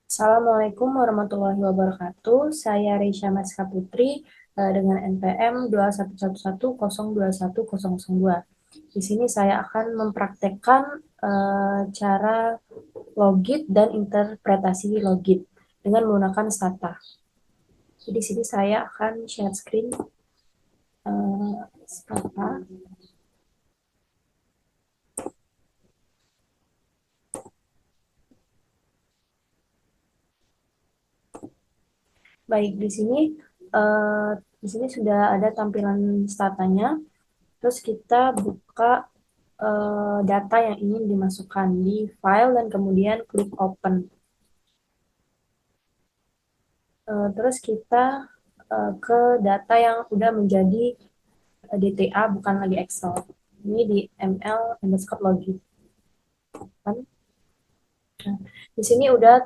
Assalamualaikum warahmatullahi wabarakatuh. Saya Reisha Maska Putri dengan NPM 2111021002. Di sini saya akan mempraktekkan cara logit dan interpretasi logit dengan menggunakan stata. Jadi di sini saya akan share screen stata. Baik, di sini sudah ada tampilan statanya. Terus kita buka data yang ingin dimasukkan di file dan kemudian klik open. Terus kita ke data yang udah menjadi DTA bukan lagi Excel. Ini di ml_logit. Nah, di sini udah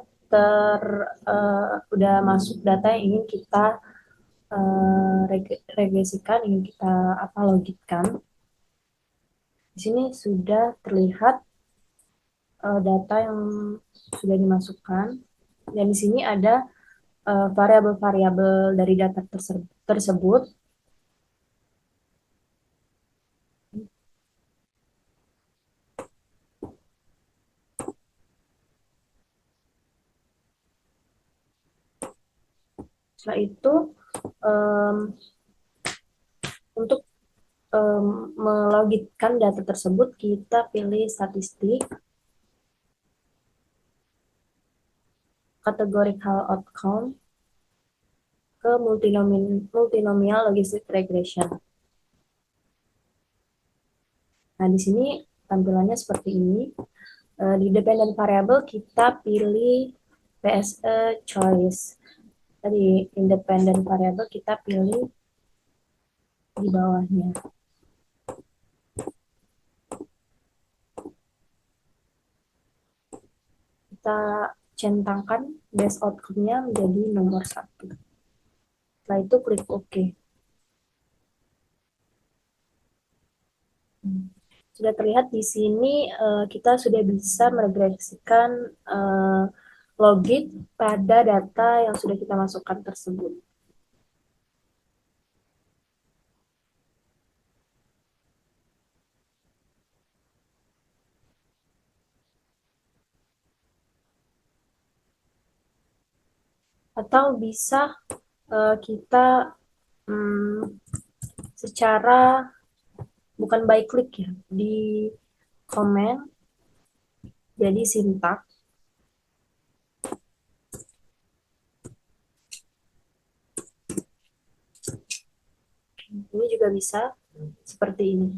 masuk data yang ingin kita regresikan, ingin kita logitkan. Di sini sudah terlihat data yang sudah dimasukkan, dan di sini ada variabel-variabel dari data tersebut. Setelah itu untuk melogitkan data tersebut, kita pilih statistik, categorical outcome, ke multinomial logistic regression. Nah, di sini tampilannya seperti ini. Di dependent variable kita pilih PSE choice. Di independent variable kita pilih di bawahnya. Kita centangkan base outcome-nya menjadi nomor 1. Setelah itu klik OK. Sudah terlihat di sini kita sudah bisa meregresikan logit pada data yang sudah kita masukkan tersebut. Atau bisa kita secara bukan by click ya, di comment jadi sintak. Ini juga bisa seperti ini.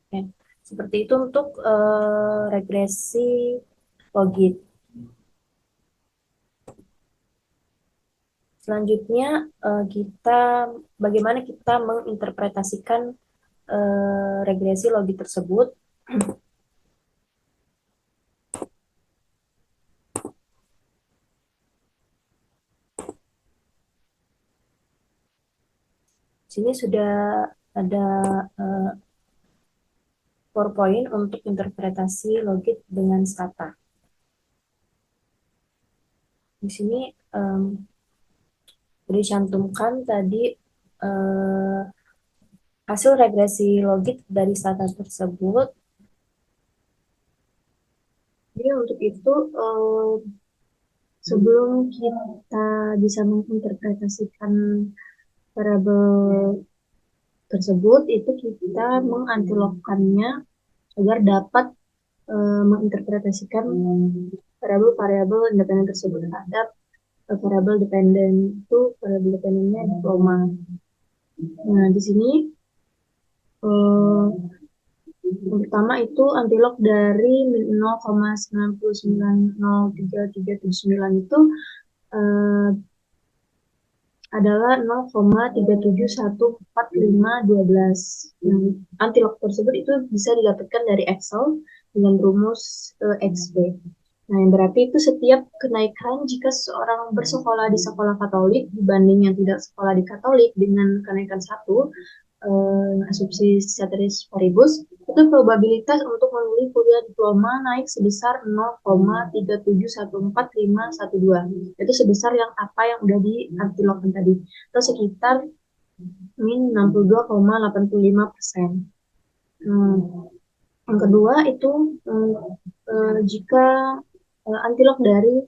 Oke. Seperti itu untuk regresi logit. Selanjutnya bagaimana kita menginterpretasikan regresi logit tersebut. Sini sudah ada PowerPoint untuk interpretasi logit dengan stata. Di sini dicantumkan tadi hasil regresi logit dari stata tersebut. Jadi untuk itu sebelum kita bisa menginterpretasikan variabel tersebut, itu kita mengantilogkannya agar dapat menginterpretasikan variabel-variabel independen tersebut terhadap variabel dependen. Itu variabel dependennya diploma. Nah, di sini yang pertama itu antilog dari 0,9903379 itu adalah 0,371452. Antilog tersebut itu bisa didapatkan dari Excel dengan rumus XP. Nah, yang berarti itu setiap kenaikan jika seseorang bersekolah di sekolah Katolik dibanding yang tidak sekolah di Katolik dengan kenaikan 1, asumsi ceteris paribus, itu probabilitas untuk memilih kuliah diploma naik sebesar 0,3714512. Itu sebesar yang apa yang udah diartilokan tadi. Atau sekitar min 62,85%. Yang kedua itu jika antilog dari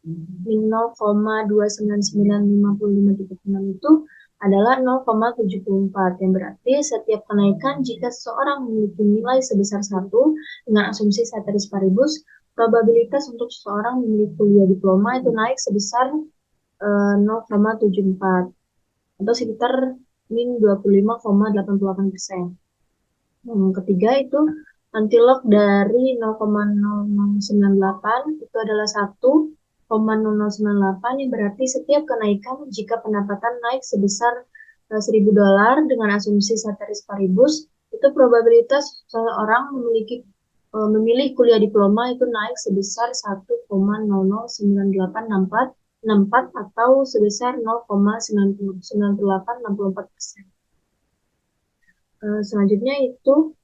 min 0,2995536 itu adalah 0,74, yang berarti setiap kenaikan jika seseorang memiliki nilai sebesar 1 dengan asumsi ceteris paribus, probabilitas untuk seseorang memiliki kuliah diploma itu naik sebesar 0,74 atau sekitar min 25,88%. Yang ketiga itu antilog dari 0,0098 itu adalah 1,0098, yang berarti setiap kenaikan jika pendapatan naik sebesar $1.000 dengan asumsi ceteris paribus, itu probabilitas seseorang memilih kuliah diploma itu naik sebesar 1,009864 atau sebesar 0,9864%. Selanjutnya itu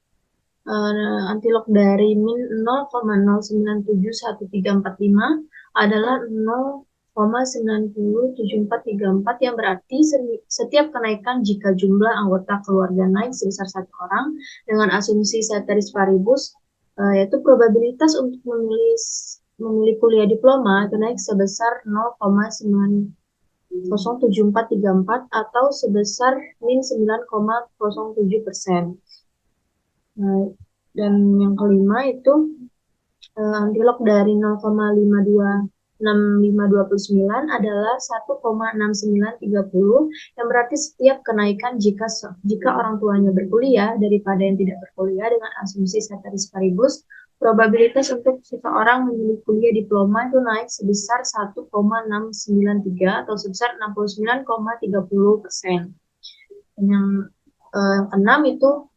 antilog dari min 0,097135 adalah 0,907434, yang berarti setiap kenaikan jika jumlah anggota keluarga naik sebesar 1 orang dengan asumsi ceteris paribus, yaitu probabilitas untuk memilih kuliah diploma itu naik sebesar 0,90474 atau sebesar min 9,07%. Dan yang kelima itu antilog dari 0,52529 adalah 1,6930, yang berarti setiap kenaikan jika orang tuanya berkuliah daripada yang tidak berkuliah dengan asumsi ceteris paribus, probabilitas untuk seseorang memilih kuliah diploma itu naik sebesar 1,693 atau sebesar 69,30%. Dan yang keenam itu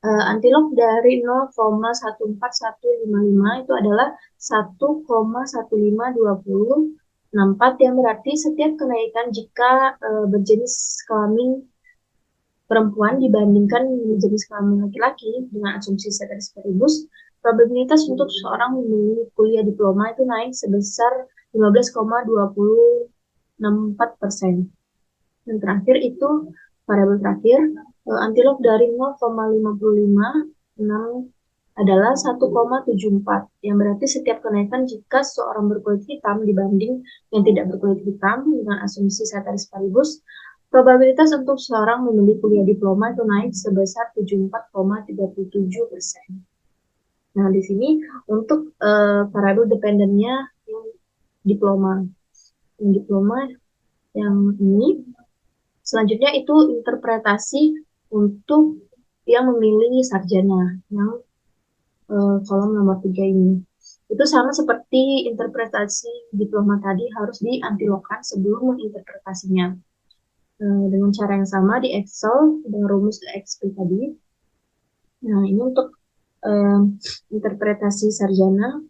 antilog dari 0,14155 itu adalah 1,152064, yang berarti setiap kenaikan jika berjenis kelamin perempuan dibandingkan jenis kelamin laki-laki dengan asumsi ceteris paribus, probabilitas untuk seseorang memilih kuliah diploma itu naik sebesar 15,2064%. Dan terakhir itu variabel terakhir, antilog dari 0,556 adalah 1,74, yang berarti setiap kenaikan jika seorang berkulit hitam dibanding yang tidak berkulit hitam dengan asumsi ceteris paribus, probabilitas untuk seorang memilih kuliah diploma itu naik sebesar 74,37%. Nah, di sini untuk variabel dependennya yang diploma. Yang diploma yang ini selanjutnya itu interpretasi untuk yang memilih sarjana, yang kolom nomor 3 ini. Itu sama seperti interpretasi diploma tadi, harus diantilogkan sebelum menginterpretasinya. Dengan cara yang sama di Excel, dengan rumus XP tadi. Nah, ini untuk interpretasi sarjana,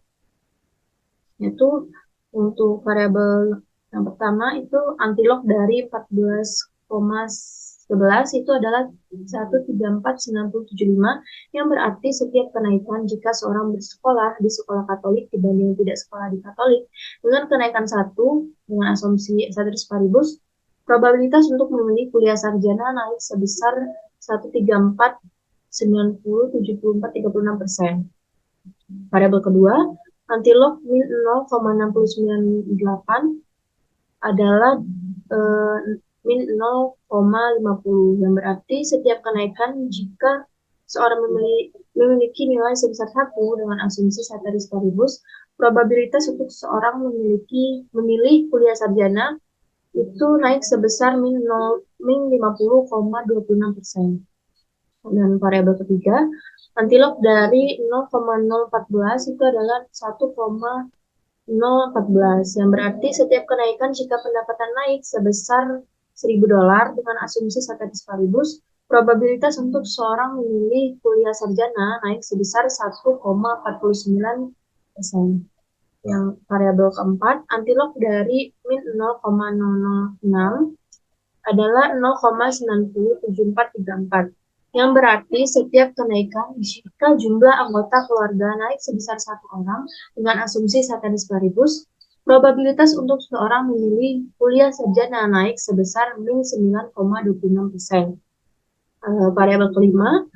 yaitu untuk variabel yang pertama itu antilog dari 14,11 itu adalah 1349075, yang berarti setiap kenaikan jika seorang bersekolah di sekolah Katolik dibanding tidak sekolah di Katolik dengan kenaikan 1 dengan asumsi ceteris paribus, probabilitas untuk memilih kuliah sarjana naik sebesar 13490707436%. Variabel kedua, antilog min 0,698 adalah min 0,50, yang berarti setiap kenaikan jika seorang memiliki nilai sebesar 1 dengan asumsi ceteris paribus, probabilitas untuk seorang memilih kuliah sarjana itu naik sebesar min 50,26%. Dan variabel ketiga, antilog dari 0,014 itu adalah 1,014, yang berarti setiap kenaikan jika pendapatan naik sebesar $1.000 dengan asumsi ceteris paribus, probabilitas untuk seorang memilih kuliah sarjana naik sebesar 1,49%. Yang variabel keempat, antilog dari min 0,006 adalah 0,907434, yang berarti setiap kenaikan jika jumlah anggota keluarga naik sebesar 1 orang dengan asumsi ceteris paribus, probabilitas untuk seseorang memilih kuliah sarjana naik sebesar min 9,26%. Variabel kelima,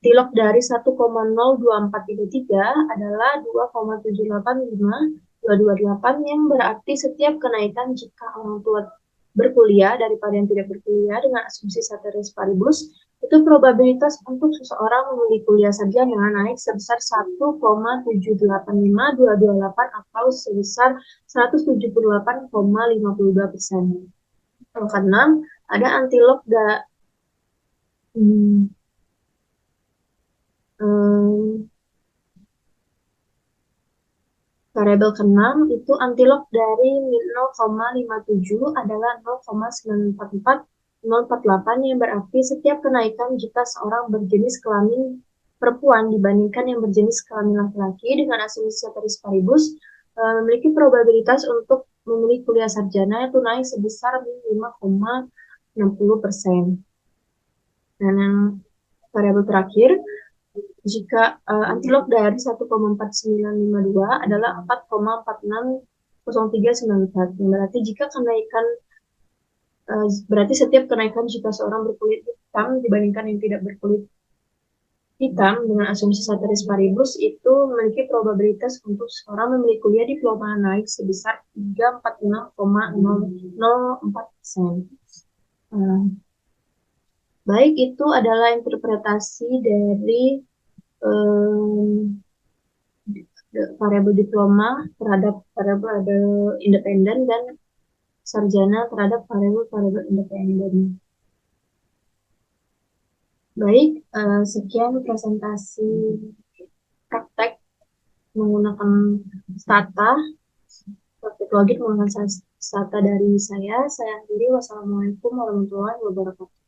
tilok dari 1,02433 adalah 2,785 yang berarti setiap kenaikan jika orang tua berkuliah daripada yang tidak berkuliah dengan asumsi ceteris paribus, itu probabilitas untuk seseorang memilih kuliah sarjana naik sebesar 1,785,228 atau sebesar 178,52%. Yang keenam, ada antilog variabel keenam itu antilog dari 0,57 adalah 0,944,048 yang berarti setiap kenaikan jika seorang berjenis kelamin perempuan dibandingkan yang berjenis kelamin laki-laki dengan asumsi ceteris paribus memiliki probabilitas untuk memilih kuliah sarjana itu naik sebesar 5,60%. Dan yang variabel terakhir, jika antilog dari 1,4952 adalah 4,460394, yang berarti jika kenaikan berarti setiap kenaikan jika seorang berkulit hitam dibandingkan yang tidak berkulit hitam dengan asumsi ceteris paribus itu memiliki probabilitas untuk seorang memilih kuliah diploma naik sebesar 346,004%. Baik, itu adalah interpretasi dari variabel diploma terhadap variabel independen dan sarjana terhadap variabel independen. Baik, sekian presentasi praktek menggunakan stata, praktek logik menggunakan stata dari saya. Saya akhiri. Wassalamualaikum warahmatullahi wabarakatuh.